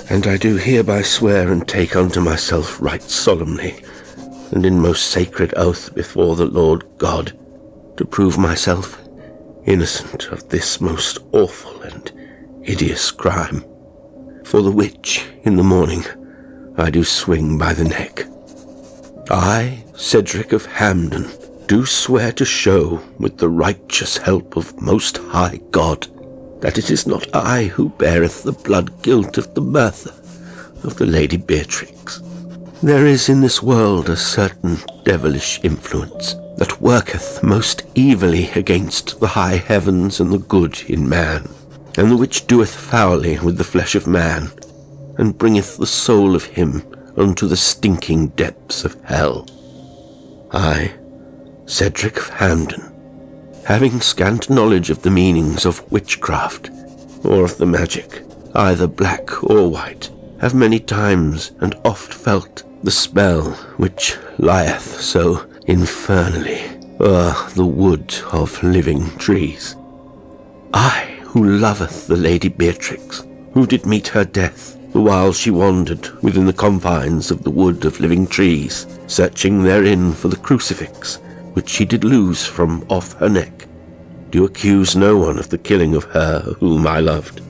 And I do hereby swear and take unto myself right solemnly, and in most sacred oath before the Lord God, to prove myself innocent of this most awful and hideous crime, for the which in the morning I do swing by the neck. I, Cedric of Hampden, do swear to show, with the righteous help of Most High God, that it is not I who beareth the blood guilt of the murder of the Lady Beatrix. There is in this world a certain devilish influence that worketh most evilly against the high heavens and the good in man, and the which doeth foully with the flesh of man, and bringeth the soul of him unto the stinking depths of hell. I, Cedric of Hampden, having scant knowledge of the meanings of witchcraft, or of the magic, either black or white, have many times and oft felt the spell which lieth so infernally o'er the wood of living trees. I, who loveth the Lady Beatrix, who did meet her death, the while she wandered within the confines of the wood of living trees, searching therein for the crucifix, which she did lose from off her neck, do accuse no one of the killing of her whom I loved.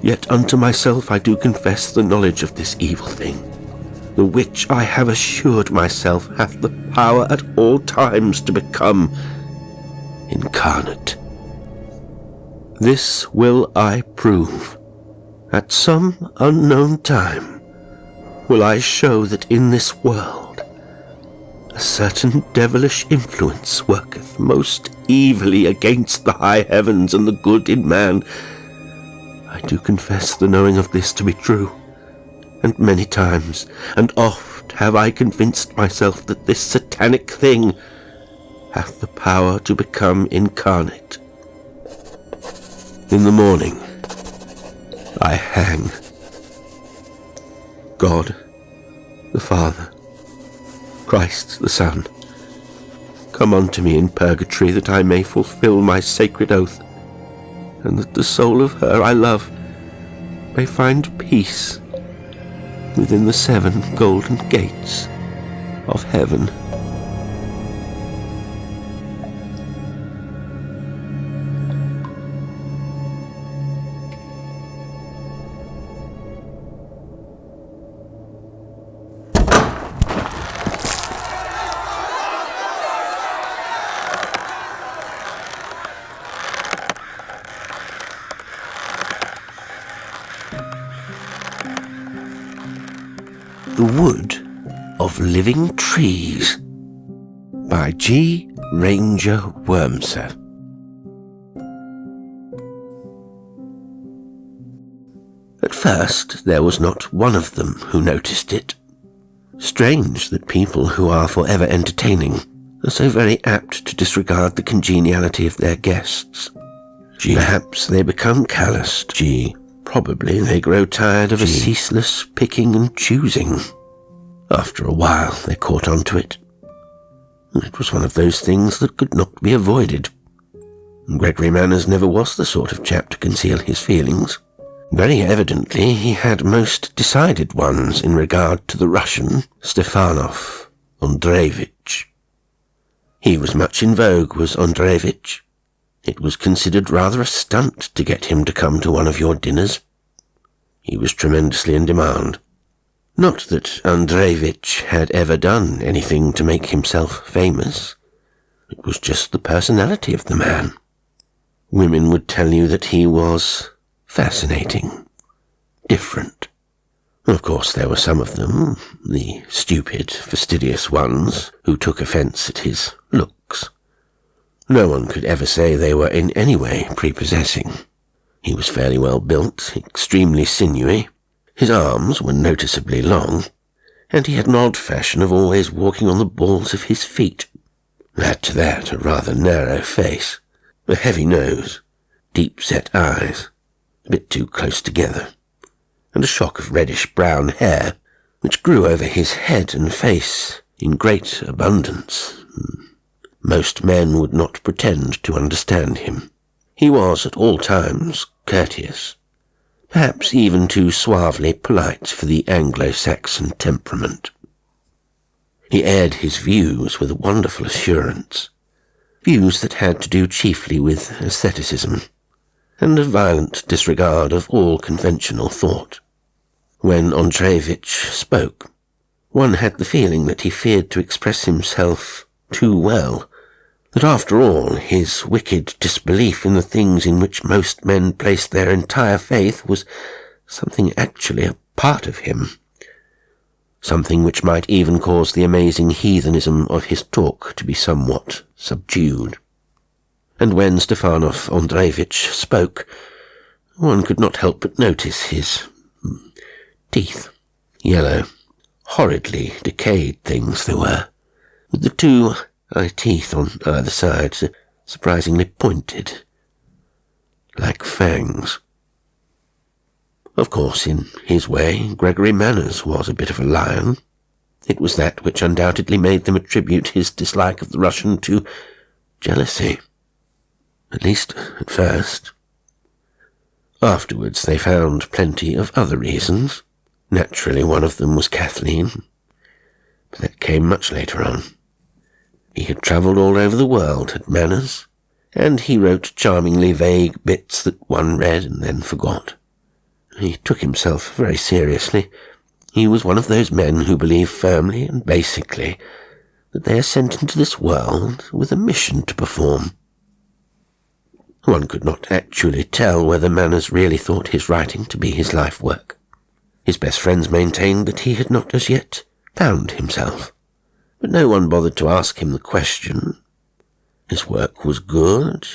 Yet unto myself I do confess the knowledge of this evil thing, the which I have assured myself hath the power at all times to become incarnate. This will I prove. At some unknown time will I show that in this world a certain devilish influence worketh most evilly against the high heavens and the good in man. I do confess the knowing of this to be true, and many times and oft have I convinced myself that this satanic thing hath the power to become incarnate. In the morning I hang. God the Father, Christ the Son, come unto me in purgatory, that I may fulfill my sacred oath, and that the soul of her I love may find peace within the 7 golden gates of heaven. The Wood of Living Trees by G. Ranger Wormser. At first there was not one of them who noticed it. Strange that people who are forever entertaining are so very apt to disregard the congeniality of their guests. G. Perhaps they become calloused. G. Probably they grow tired of a ceaseless picking and choosing. After a while they caught on to it. It was one of those things that could not be avoided. Gregory Manners never was the sort of chap to conceal his feelings. Very evidently he had most decided ones in regard to the Russian Stefanov, Andreyvich. He was much in vogue, was Andreyvich. It was considered rather a stunt to get him to come to one of your dinners. He was tremendously in demand. Not that Andreyvich had ever done anything to make himself famous. It was just the personality of the man. Women would tell you that he was fascinating, different. Of course there were some of them, the stupid, fastidious ones, who took offence at his looks. No one could ever say they were in any way prepossessing. He was fairly well built, extremely sinewy. His arms were noticeably long, and he had an odd fashion of always walking on the balls of his feet. Add to that a rather narrow face, a heavy nose, deep-set eyes, a bit too close together, and a shock of reddish-brown hair, which grew over his head and face in great abundance. Most men would not pretend to understand him. He was at all times courteous, perhaps even too suavely polite for the Anglo-Saxon temperament. He aired his views with a wonderful assurance, views that had to do chiefly with aestheticism, and a violent disregard of all conventional thought. When Andreyvich spoke, one had the feeling that he feared to express himself too well, that after all his wicked disbelief in the things in which most men placed their entire faith was something actually a part of him, something which might even cause the amazing heathenism of his talk to be somewhat subdued. And when Stefan Andreyvich spoke, one could not help but notice his teeth, yellow, horridly decayed things they were, with the two eye-teeth on either side surprisingly pointed, like fangs. Of course, in his way, Gregory Manners was a bit of a lion. It was that which undoubtedly made them attribute his dislike of the Russian to jealousy, at least at first. Afterwards they found plenty of other reasons. Naturally, one of them was Kathleen, but that came much later on. He had travelled all over the world, had Manners, and he wrote charmingly vague bits that one read and then forgot. He took himself very seriously. He was one of those men who believe firmly and basically that they are sent into this world with a mission to perform. One could not actually tell whether Manners really thought his writing to be his life work. His best friends maintained that he had not as yet found himself, but no one bothered to ask him the question. His work was good.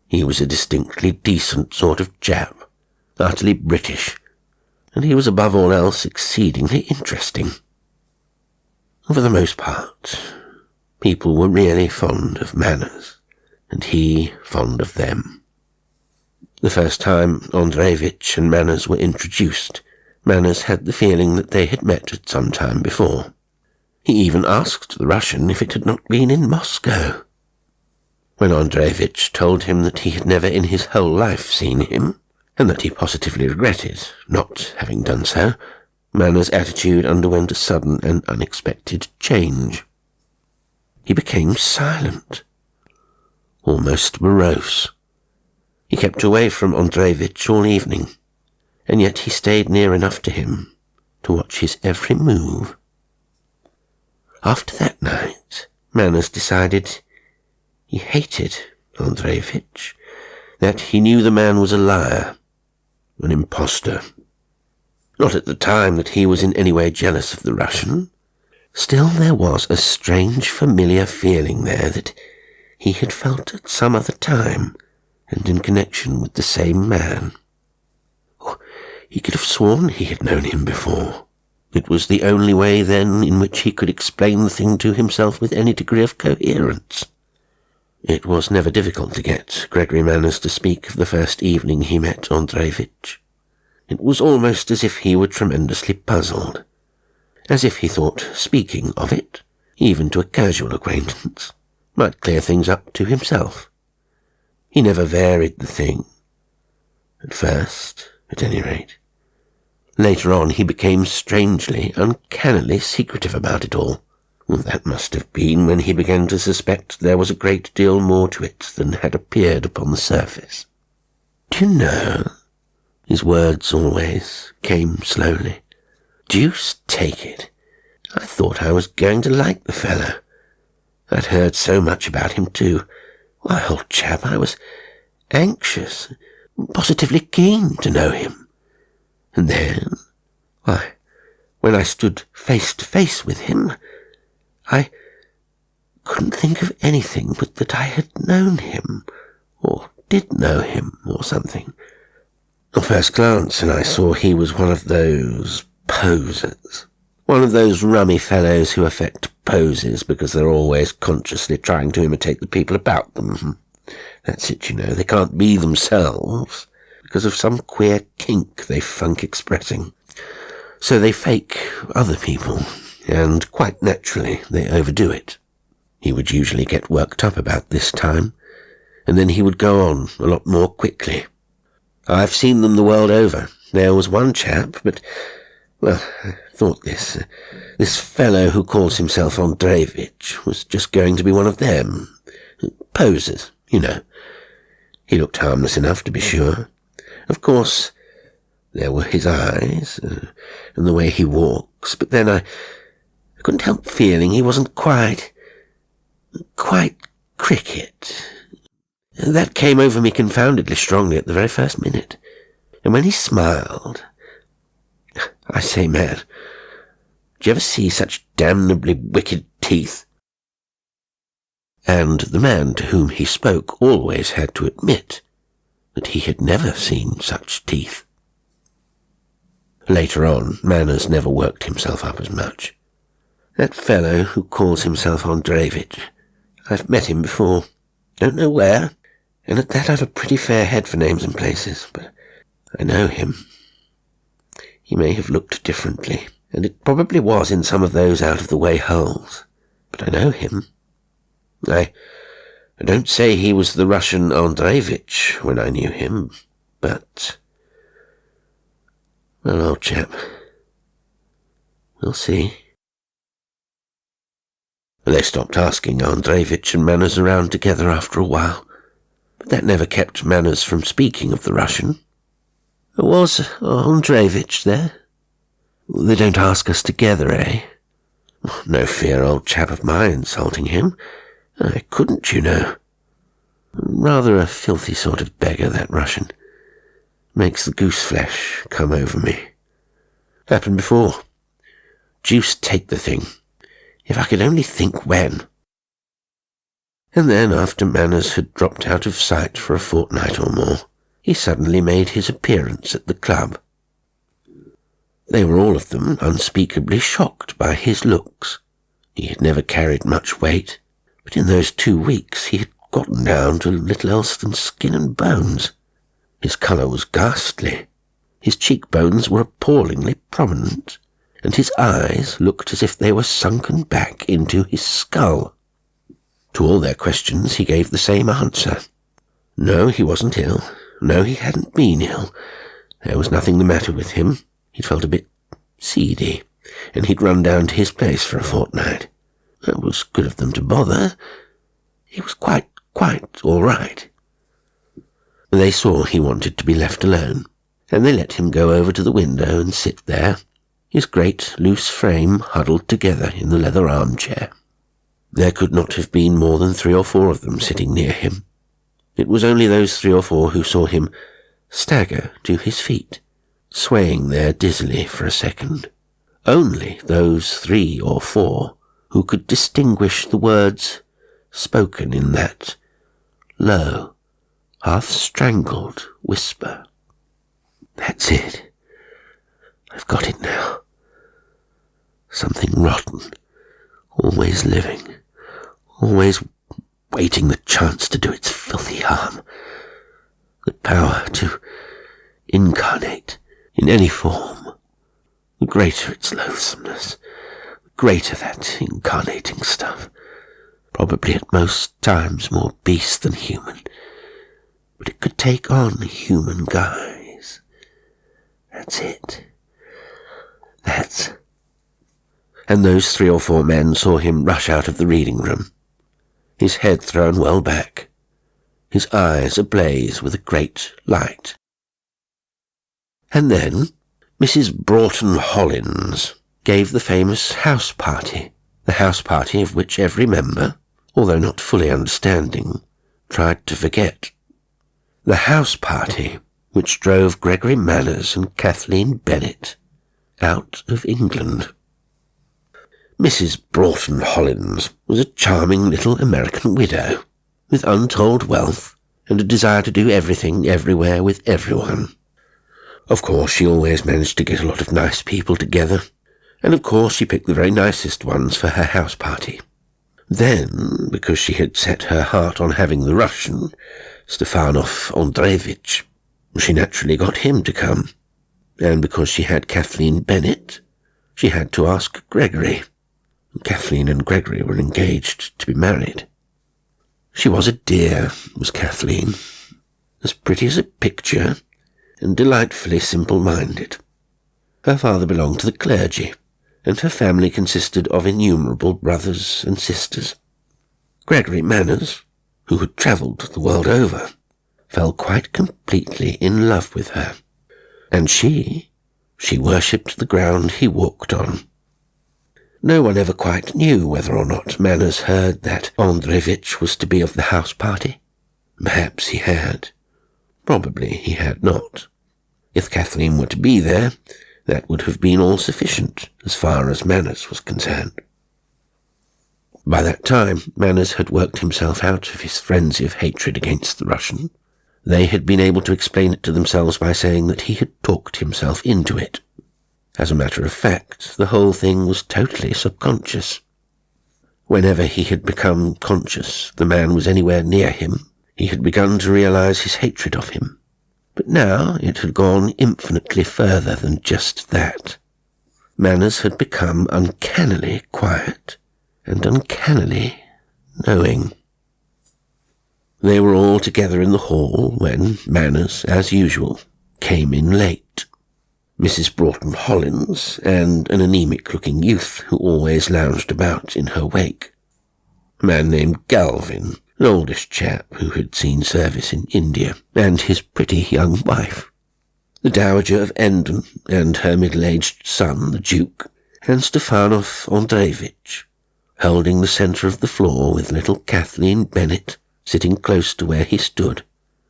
He was a distinctly decent sort of chap, utterly British, and he was above all else exceedingly interesting. For the most part, people were really fond of Manners, and he fond of them. The first time Andreyvich and Manners were introduced, Manners had the feeling that they had met at some time before. He even asked the Russian if it had not been in Moscow. When Andreyvich told him that he had never in his whole life seen him, and that he positively regretted not having done so, Manners' attitude underwent a sudden and unexpected change. He became silent, almost morose. He kept away from Andreyvich all evening, and yet he stayed near enough to him to watch his every move. After that night, Manners decided he hated Andreyvich, that he knew the man was a liar, an impostor. Not at the time that he was in any way jealous of the Russian. Still there was a strange familiar feeling there that he had felt at some other time and in connection with the same man. He could have sworn he had known him before. It was the only way then in which he could explain the thing to himself with any degree of coherence. It was never difficult to get Gregory Manners to speak of the first evening he met Andreyvich. It was almost as if he were tremendously puzzled, as if he thought speaking of it, even to a casual acquaintance, might clear things up to himself. He never varied the thing, at first, at any rate. Later on he became strangely, uncannily secretive about it all. That must have been when he began to suspect there was a great deal more to it than had appeared upon the surface. "Do you know," his words always came slowly, "deuce take it, I thought I was going to like the fellow. I'd heard so much about him too. Why, old chap, I was anxious, positively keen to know him. And then, why, when I stood face to face with him, I couldn't think of anything but that I had known him, or did know him, or something. At first glance, and I saw he was one of those posers, one of those rummy fellows who affect poses because they're always consciously trying to imitate the people about them. That's it, you know, they can't be themselves because of some queer kink they funk expressing. So they fake other people, and quite naturally they overdo it. He would usually get worked up about this time, and then he would go on a lot more quickly. I've seen them the world over, There was one chap, but, well, I thought this fellow who calls himself Andreyvich was just going to be one of them. Posers, you know. He looked harmless enough, to be sure. Of course, there were his eyes, and the way he walks, but then I couldn't help feeling he wasn't quite cricket. That came over me confoundedly strongly at the very first minute. And when he smiled, I say, man, did you ever see such damnably wicked teeth? And the man to whom he spoke always had to admit that he had never seen such teeth. Later on, Manners never worked himself up as much. That fellow who calls himself Andreyvich, I've met him before. Don't know where, and at that I've a pretty fair head for names and places, but I know him. He may have looked differently, and it probably was in some of those out-of-the-way holes, but I know him. I don't say he was the Russian Andreyvich when I knew him, but, well, old chap, we'll see. They stopped asking Andreyvich and Manners around together after a while, but that never kept Manners from speaking of the Russian. Was Andreyvich there? They don't ask us together, eh? No fear, old chap, of my insulting him. I couldn't, you know. Rather a filthy sort of beggar, that Russian. Makes the goose flesh come over me. Happened before. Deuce take the thing. If I could only think when. And then, after Manners had dropped out of sight for a fortnight or more, he suddenly made his appearance at the club. They were all of them unspeakably shocked by his looks. He had never carried much weight, but in those 2 weeks he had gotten down to little else than skin and bones. His colour was ghastly. His cheekbones were appallingly prominent, and his eyes looked as if they were sunken back into his skull. To all their questions he gave the same answer. No, he wasn't ill. No, he hadn't been ill. There was nothing the matter with him. He'd felt a bit seedy, and he'd run down to his place for a fortnight. It was good of them to bother. He was quite all right. They saw he wanted to be left alone, and they let him go over to the window and sit there, his great loose frame huddled together in the leather armchair. There could not have been more than 3 or 4 of them sitting near him. It was only those 3 or 4 who saw him stagger to his feet, swaying there dizzily for a second. Only those 3 or 4 who could distinguish the words spoken in that low, half-strangled whisper. That's it. I've got it now. Something rotten, always living, always waiting the chance to do its filthy harm. The power to incarnate in any form. The greater its loathsomeness, the greater that incarnating stuff. Probably at most times more beast than human, but it could take on human guise. That's it. And those 3 or 4 men saw him rush out of the reading room, his head thrown well back, his eyes ablaze with a great light. And then Mrs. Broughton Hollins gave the famous house party, the house party of which every member, although not fully understanding, tried to forget. The house party which drove Gregory Manners and Kathleen Bennett out of England. Mrs. Broughton Hollins was a charming little American widow, with untold wealth and a desire to do everything everywhere with everyone. Of course, she always managed to get a lot of nice people together, and of course she picked the very nicest ones for her house party. Then, because she had set her heart on having the Russian, Stefan Andreyvich, she naturally got him to come. And because she had Kathleen Bennett, she had to ask Gregory. Kathleen and Gregory were engaged to be married. She was a dear, was Kathleen, as pretty as a picture, and delightfully simple-minded. Her father belonged to the clergy, and her family consisted of innumerable brothers and sisters. Gregory Manners, who had travelled the world over, fell quite completely in love with her, and she worshipped the ground he walked on. No one ever quite knew whether or not Manners heard that Andreyvich was to be of the house party. Perhaps he had. Probably he had not. If Kathleen were to be there, that would have been all sufficient as far as Manners was concerned. By that time, Manners had worked himself out of his frenzy of hatred against the Russian. They had been able to explain it to themselves by saying that he had talked himself into it. As a matter of fact, the whole thing was totally subconscious. Whenever he had become conscious the man was anywhere near him, he had begun to realize his hatred of him. But now it had gone infinitely further than just that. Manners had become uncannily quiet and uncannily knowing. They were all together in the hall when Manners, as usual, came in late. Mrs. Broughton Hollins and an anemic-looking youth who always lounged about in her wake. A man named Galvin, an oldish chap who had seen service in India, and his pretty young wife. The Dowager of Endon and her middle-aged son, the Duke, and Stefan of Andreyvich, holding the centre of the floor with little Kathleen Bennet sitting close to where he stood,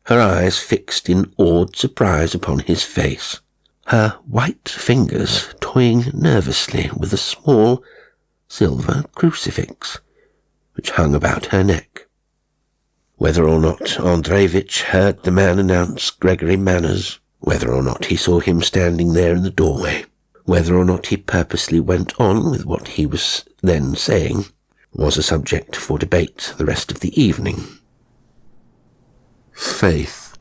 her eyes fixed in awed surprise upon his face, her white fingers toying nervously with a small silver crucifix which hung about her neck. Whether or not Andreyvich heard the man announce Gregory Manners, whether or not he saw him standing there in the doorway, whether or not he purposely went on with what he was then saying, was a subject for debate the rest of the evening. Faith,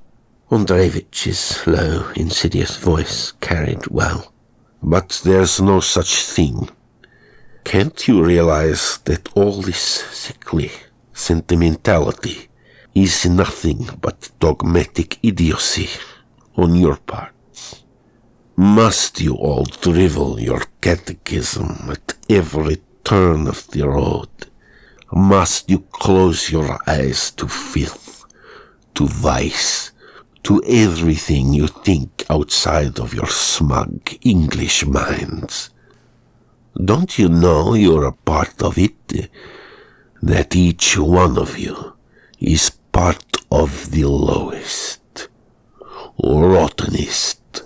Andreyvich's low, insidious voice carried well. But there's no such thing. Can't you realize that all this sickly sentimentality is nothing but dogmatic idiocy on your parts? Must you all drivel your catechism at every turn of the road? Must you close your eyes to filth, to vice, to everything you think outside of your smug English minds? Don't you know you're a part of it? That each one of you is part of the lowest, rottenest.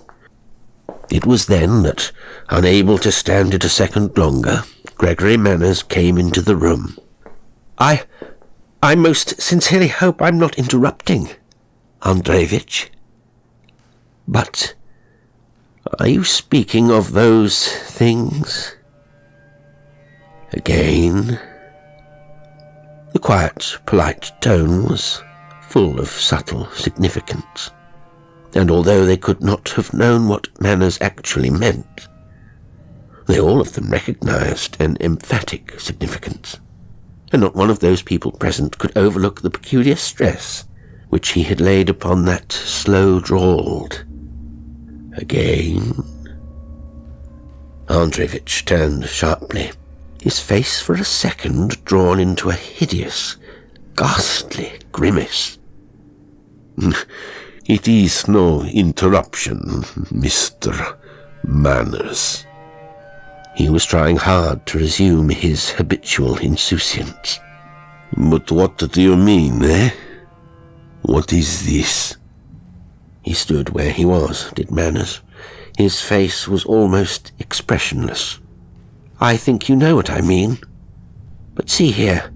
It was then that, unable to stand it a second longer, Gregory Manners came into the room. I most sincerely hope I'm not interrupting, Andreyvich. But are you speaking of those things? Again. The quiet, polite tone was full of subtle significance, and although they could not have known what Manners actually meant, they all of them recognized an emphatic significance, and not one of those people present could overlook the peculiar stress which he had laid upon that slow-drawled again. Andreyvich turned sharply, his face for a second drawn into a hideous, ghastly grimace. It is no interruption, Mr. Manners. He was trying hard to resume his habitual insouciance. But what do you mean, eh? What is this? He stood where he was, did Manners. His face was almost expressionless. I think you know what I mean. But see here,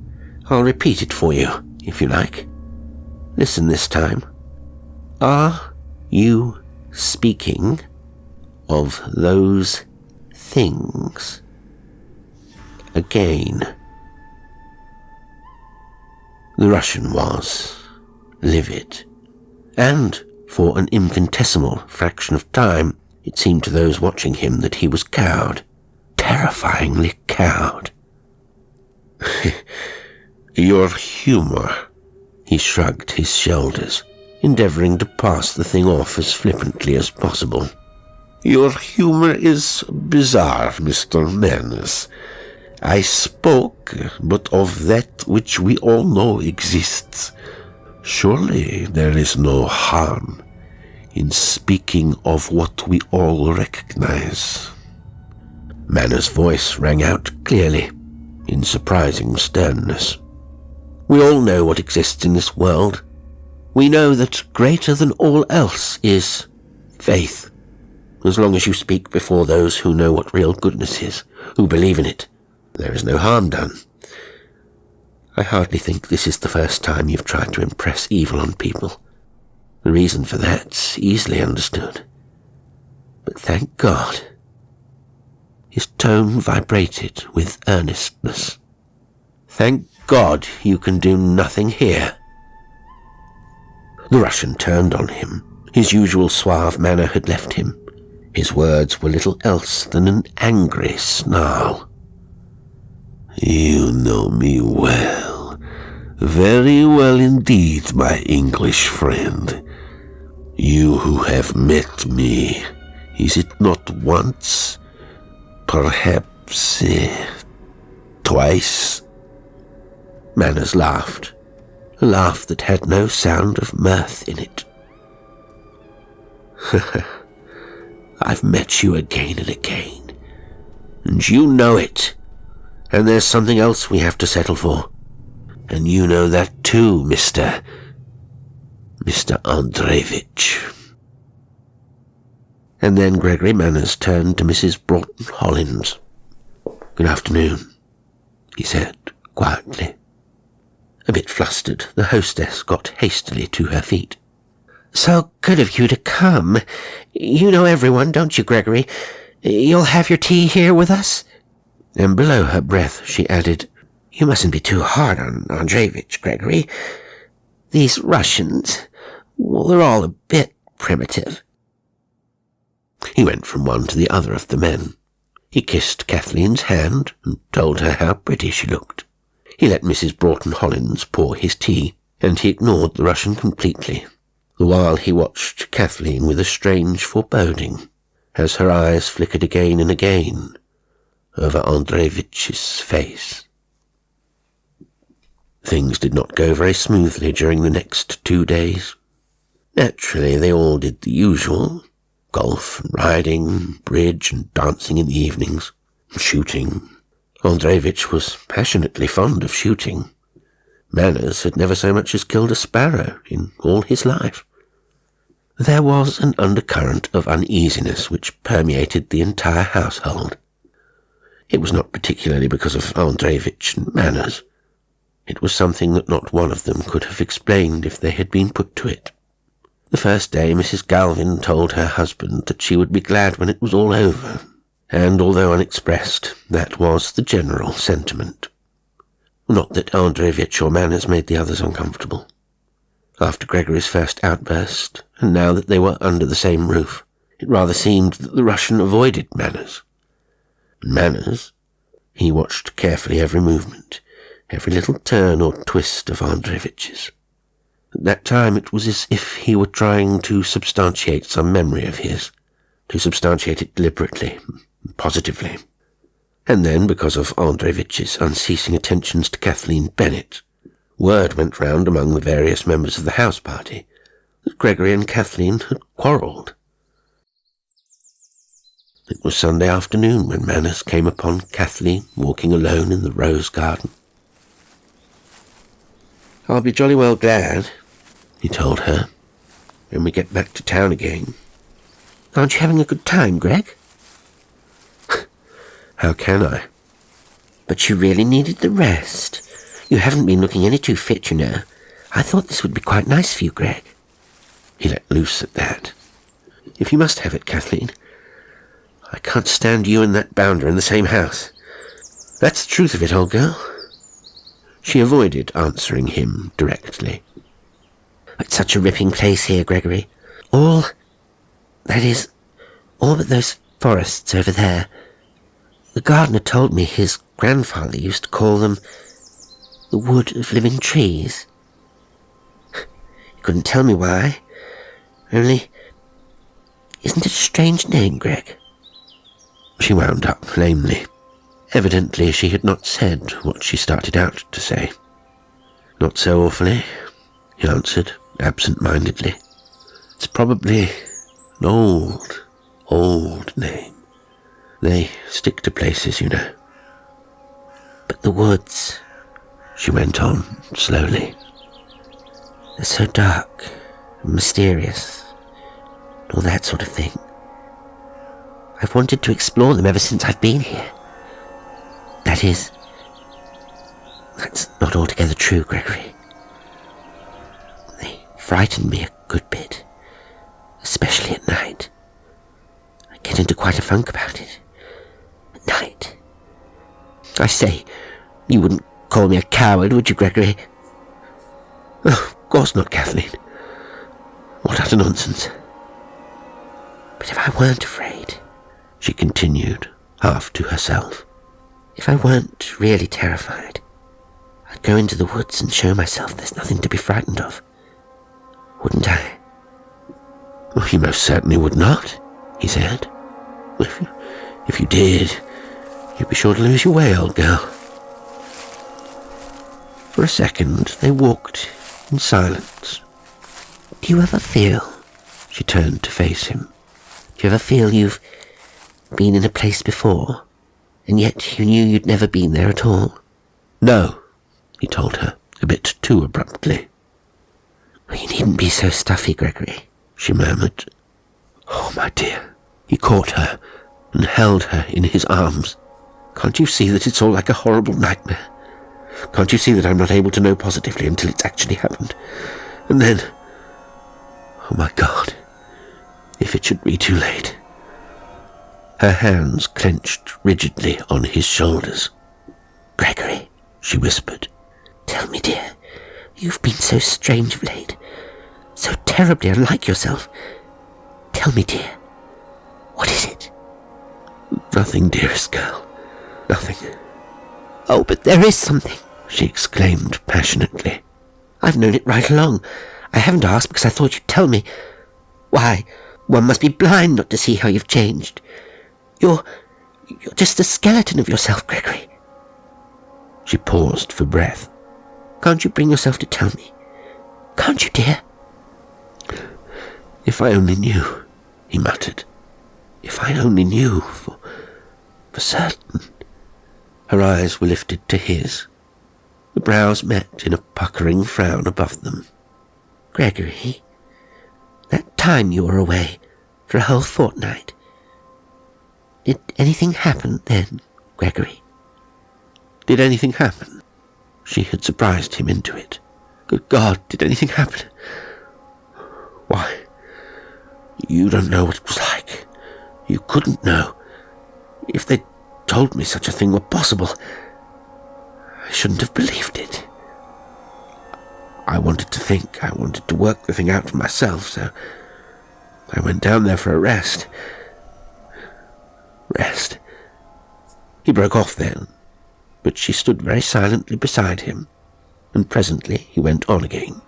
I'll repeat it for you, if you like. Listen this time. Are you speaking of those things again? The Russian was livid, and for an infinitesimal fraction of time it seemed to those watching him that he was cowed, terrifyingly cowed. Your humor. He shrugged his shoulders. endeavouring to pass the thing off as flippantly as possible. Your humor is bizarre, Mr. Manners. I spoke but of that which we all know exists. Surely there is no harm in speaking of what we all recognize. Manners' voice rang out clearly, in surprising sternness. We all know what exists in this world. We know that greater than all else is faith. As long as you speak before those who know what real goodness is, who believe in it, there is no harm done. I hardly think this is the first time you've tried to impress evil on people. The reason for that's easily understood. But thank God. His tone vibrated with earnestness. Thank God you can do nothing here. The Russian turned on him. His usual suave manner had left him. His words were little else than an angry snarl. You know me well. Very well indeed, my English friend. You who have met me, is it not once, perhaps twice? Manners laughed, a laugh that had no sound of mirth in it. I've met you again and again, and you know it, and there's something else we have to settle for, and you know that too, Mr. Andreyvich. And then Gregory Manners turned to Mrs. Broughton Hollins. Good afternoon, he said quietly. A bit flustered, the hostess got hastily to her feet. So good of you to come. You know everyone, don't you, Gregory? You'll have your tea here with us? And below her breath she added, You mustn't be too hard on Andreyvich, Gregory. These Russians, well, they're all a bit primitive. He went from one to the other of the men. He kissed Kathleen's hand and told her how pretty she looked. He let Mrs. Broughton Hollins pour his tea, and he ignored the Russian completely, the while he watched Kathleen with a strange foreboding, as her eyes flickered again and again over Andreyvich's face. Things did not go very smoothly during the next 2 days. Naturally, they all did the usual, golf and riding, bridge and dancing in the evenings, shooting. Andreyvich was passionately fond of shooting. Manners had never so much as killed a sparrow in all his life. There was an undercurrent of uneasiness which permeated the entire household. It was not particularly because of Andreyvich and Manners. It was something that not one of them could have explained if they had been put to it. The first day Mrs. Galvin told her husband that she would be glad when it was all over, and although unexpressed, that was the general sentiment. Not that Andreyvich or Manners made the others uncomfortable. After Gregory's first outburst, and now that they were under the same roof, it rather seemed that the Russian avoided Manners. And Manners, he watched carefully every movement, every little turn or twist of Andreyvich's. At that time it was as if he were trying to substantiate some memory of his, to substantiate it deliberately, positively. And then, because of Andreyvich's unceasing attentions to Kathleen Bennett, word went round among the various members of the house party that Gregory and Kathleen had quarrelled. It was Sunday afternoon when Manners came upon Kathleen walking alone in the rose garden. I'll be jolly well glad, he told her, when we get back to town again. Aren't you having a good time, Greg? How can I? But you really needed the rest. You haven't been looking any too fit, you know. I thought this would be quite nice for you, Greg. He let loose at that. If you must have it, Kathleen. I can't stand you and that bounder in the same house. That's the truth of it, old girl. She avoided answering him directly. It's such a ripping place here, Gregory. All but those forests over there. The gardener told me his grandfather used to call them the wood of living trees. You couldn't tell me why. Only, isn't it a strange name, Greg? She wound up lamely. Evidently she had not said what she started out to say. Not so awfully, he answered, absent-mindedly. It's probably an old name. They stick to places, you know. But the woods, she went on slowly. They're so dark and mysterious, and all that sort of thing. I've wanted to explore them ever since I've been here. That is, that's not altogether true, Gregory. They frighten me a good bit, especially at night. I get into quite a funk about it. At night. I say, you wouldn't call me a coward, would you, Gregory? Oh, of course not, Kathleen. What utter nonsense. But if I weren't afraid, she continued, half to herself, if I weren't really terrified, I'd go into the woods and show myself there's nothing to be frightened of. Wouldn't I? Well, you most certainly would not, he said. If you did, you'd be sure to lose your way, old girl. For a second, they walked in silence. Do you ever feel, she turned to face him, do you ever feel you've been in a place before, and yet you knew you'd never been there at all? No, he told her, a bit too abruptly. Well, you needn't be so stuffy, Gregory, she murmured. Oh, my dear. He caught her and held her in his arms. Can't you see that it's all like a horrible nightmare? Can't you see that I'm not able to know positively until it's actually happened? And then, oh my God, if it should be too late. Her hands clenched rigidly on his shoulders. Gregory, she whispered, tell me, dear, you've been so strange of late, so terribly unlike yourself. Tell me, dear, what is it? Nothing, dearest girl, nothing. Oh, but there is something, she exclaimed passionately. I've known it right along. I haven't asked because I thought you'd tell me. Why, one must be blind not to see how you've changed. You're just a skeleton of yourself, Gregory. She paused for breath. Can't you bring yourself to tell me? Can't you, dear? If I only knew, he muttered. If I only knew for certain. Her eyes were lifted to his. The brows met in a puckering frown above them. Gregory, that time you were away for a whole fortnight, did anything happen then, Gregory? Did anything happen? She had surprised him into it. Good God, did anything happen? Why, you don't know what it was like. You couldn't know. If they'd told me such a thing were possible, I shouldn't have believed it. I wanted to think, I wanted to work the thing out for myself, so I went down there for a rest. Rest. He broke off then, but she stood very silently beside him, and presently he went on again.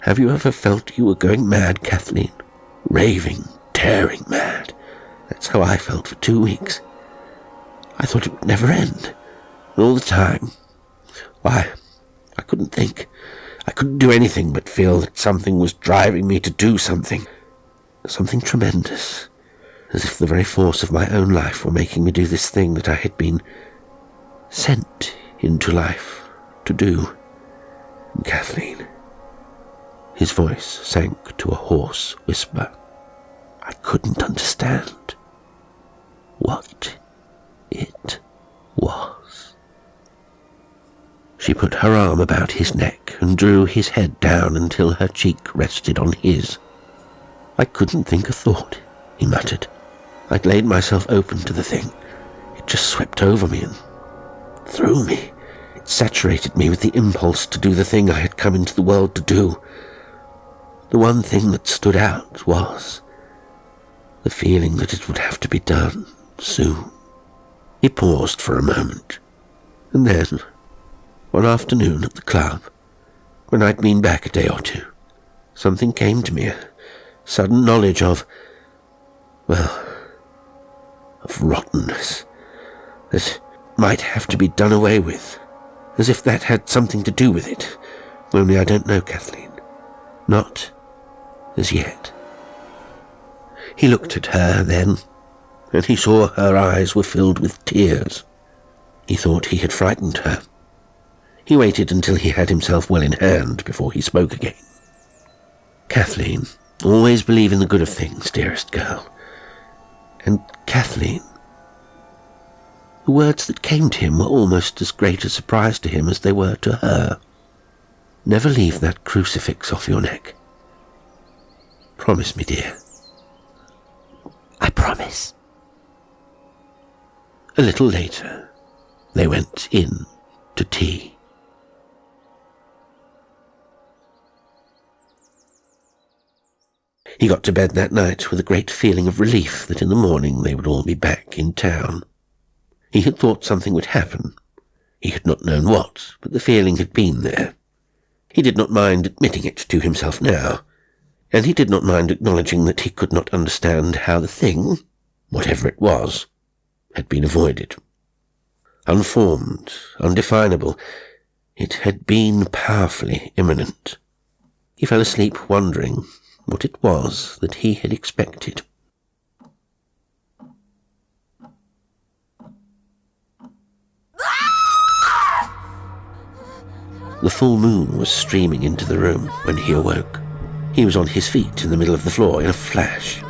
Have you ever felt you were going mad, Kathleen? Raving, tearing mad. That's how I felt for 2 weeks. I thought it would never end. And all the time, why, I couldn't think. I couldn't do anything but feel that something was driving me to do something. Something tremendous. As if the very force of my own life were making me do this thing that I had been sent into life to do. And Kathleen. His voice sank to a hoarse whisper. I couldn't understand what it was. She put her arm about his neck and drew his head down until her cheek rested on his. I couldn't think a thought, he muttered. I'd laid myself open to the thing. It just swept over me and through me. It saturated me with the impulse to do the thing I had come into the world to do. The one thing that stood out was the feeling that it would have to be done soon. He paused for a moment, and then, one afternoon at the club, when I'd been back a day or two, something came to me, a sudden knowledge of rottenness that might have to be done away with, as if that had something to do with it. Only I don't know, Kathleen. Not as yet. He looked at her then, and he saw her eyes were filled with tears. He thought he had frightened her. He waited until he had himself well in hand before he spoke again. Kathleen, always believe in the good of things, dearest girl. And Kathleen... The words that came to him were almost as great a surprise to him as they were to her. Never leave that crucifix off your neck. Promise me, dear. I promise. A little later, they went in to tea. He got to bed that night with a great feeling of relief that in the morning they would all be back in town. He had thought something would happen. He had not known what, but the feeling had been there. He did not mind admitting it to himself now, and he did not mind acknowledging that he could not understand how the thing, whatever it was, had been avoided. Unformed, undefinable, it had been powerfully imminent. He fell asleep wondering what it was that he had expected. The full moon was streaming into the room when he awoke. He was on his feet in the middle of the floor in a flash.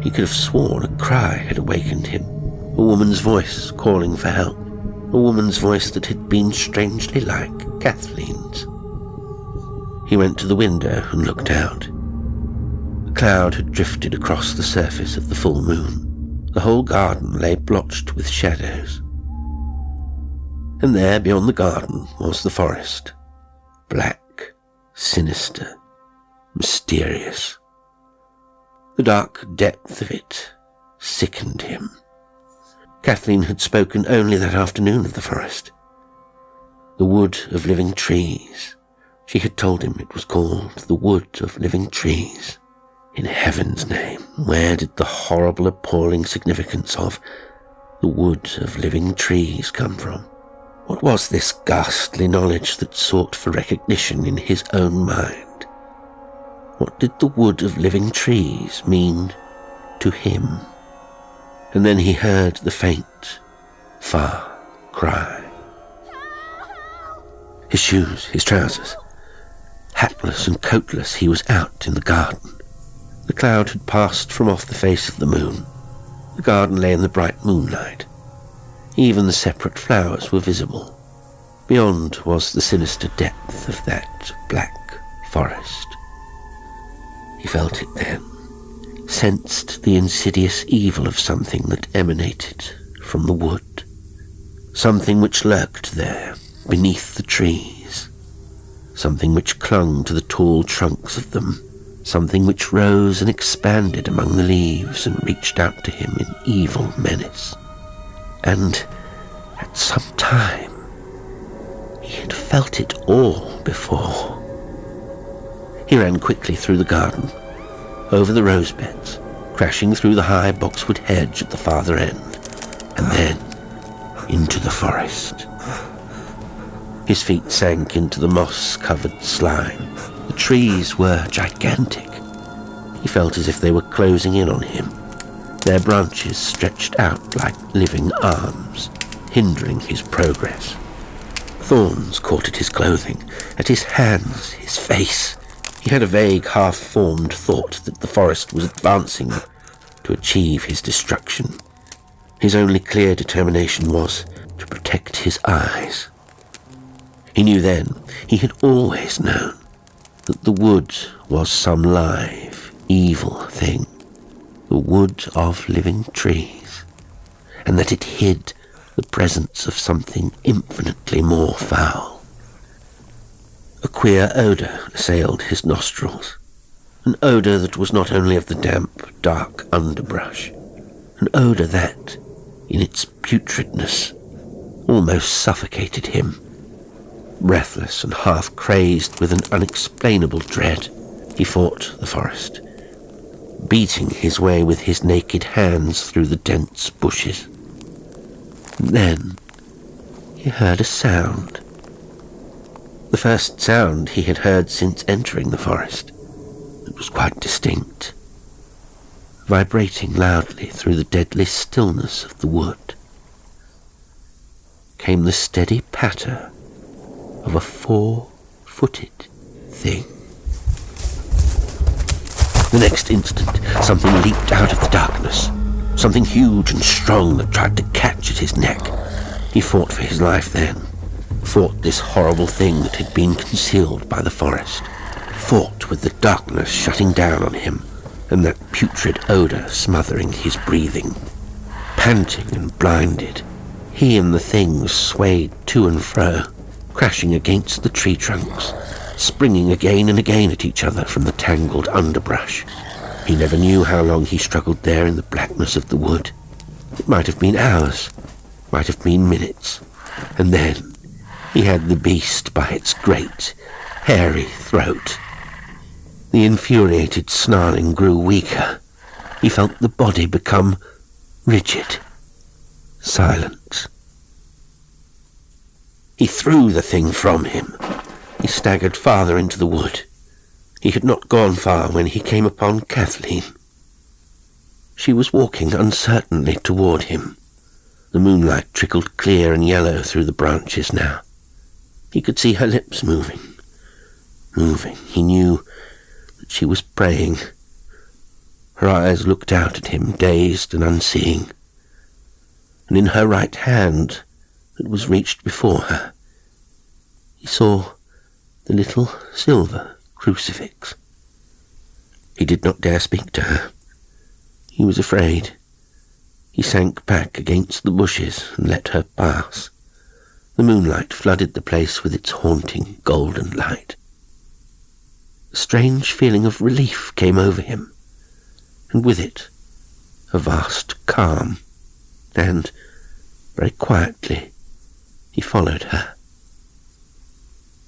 He could have sworn a cry had awakened him, a woman's voice calling for help, a woman's voice that had been strangely like Kathleen's. He went to the window and looked out. A cloud had drifted across the surface of the full moon. The whole garden lay blotched with shadows. And there, beyond the garden, was the forest. Black, sinister, mysterious. The dark depth of it sickened him. Kathleen had spoken only that afternoon of the forest. The wood of living trees. She had told him it was called the wood of living trees. In heaven's name, where did the horrible, appalling significance of the wood of living trees come from? What was this ghastly knowledge that sought for recognition in his own mind? What did the wood of living trees mean to him? And then he heard the faint, far cry. His shoes, his trousers. Hatless and coatless, he was out in the garden. The cloud had passed from off the face of the moon. The garden lay in the bright moonlight. Even the separate flowers were visible. Beyond was the sinister depth of that black forest. He felt it then, sensed the insidious evil of something that emanated from the wood, something which lurked there beneath the trees, something which clung to the tall trunks of them, something which rose and expanded among the leaves and reached out to him in evil menace. And at some time, he had felt it all before. He ran quickly through the garden, over the rose beds, crashing through the high boxwood hedge at the farther end, and then into the forest. His feet sank into the moss-covered slime. The trees were gigantic. He felt as if they were closing in on him. Their branches stretched out like living arms, hindering his progress. Thorns caught at his clothing, at his hands, his face. He had a vague, half-formed thought that the forest was advancing to achieve his destruction. His only clear determination was to protect his eyes. He knew then, he had always known, that the wood was some live, evil thing, the wood of living trees, and that it hid the presence of something infinitely more foul. A queer odour assailed his nostrils, an odour that was not only of the damp, dark underbrush, an odour that, in its putridness, almost suffocated him. Breathless and half-crazed with an unexplainable dread, He fought the forest, beating his way with his naked hands through the dense bushes. And then he heard a sound. The first sound he had heard since entering the forest. It was quite distinct, vibrating loudly through the deadly stillness of the wood. Came the steady patter of a 4-footed thing. The next instant, something leaped out of the darkness, something huge and strong that tried to catch at his neck. He fought for his life then, fought this horrible thing that had been concealed by the forest, fought with the darkness shutting down on him and that putrid odour smothering his breathing. Panting and blinded, he and the thing swayed to and fro, crashing against the tree trunks, springing again and again at each other from the tangled underbrush. He never knew how long he struggled there in the blackness of the wood. It might have been hours, might have been minutes, and then he had the beast by its great, hairy throat. The infuriated snarling grew weaker. He felt the body become rigid, silent. He threw the thing from him. He staggered farther into the wood. He had not gone far when he came upon Kathleen. She was walking uncertainly toward him. The moonlight trickled clear and yellow through the branches now. He could see her lips moving. He knew that she was praying. Her eyes looked out at him, dazed and unseeing. And in her right hand, that was reached before her, he saw the little silver crucifix. He did not dare speak to her. He was afraid. He sank back against the bushes and let her pass. The moonlight flooded the place with its haunting golden light. A strange feeling of relief came over him, and with it a vast calm, and, very quietly, he followed her.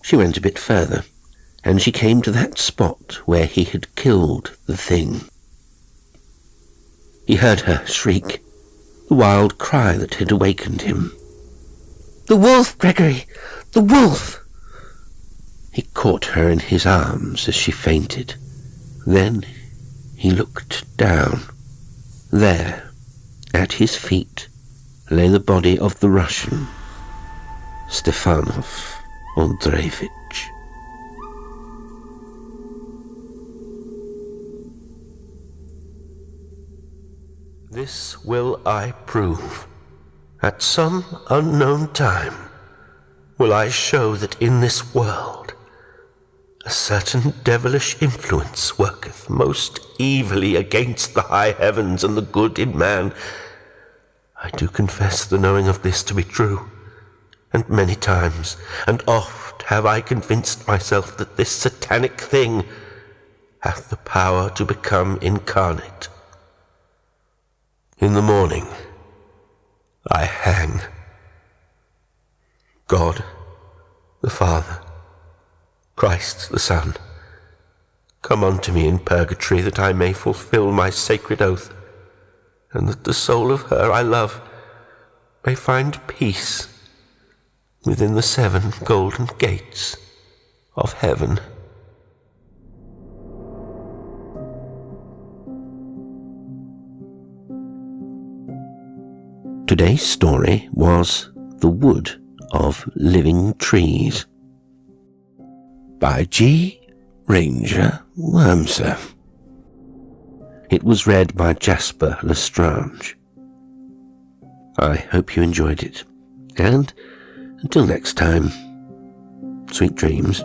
She went a bit further, and she came to that spot where he had killed the thing. He heard her shriek, the wild cry that had awakened him. "The wolf, Gregory! The wolf!" He caught her in his arms as she fainted. Then he looked down. There, at his feet, lay the body of the Russian, Stefan Andreyvich. This will I prove. At some unknown time will I show that in this world a certain devilish influence worketh most evilly against the high heavens and the good in man. I do confess the knowing of this to be true, and many times and oft have I convinced myself that this satanic thing hath the power to become incarnate. In the morning I hang. God the Father, Christ the Son, come unto me in purgatory, that I may fulfill my sacred oath, and that the soul of her I love may find peace within the 7 golden gates of heaven. Today's story was The Wood of Living Trees by G. Ranger Wormser. It was read by Jasper L'Estrange. I hope you enjoyed it, and until next time, sweet dreams.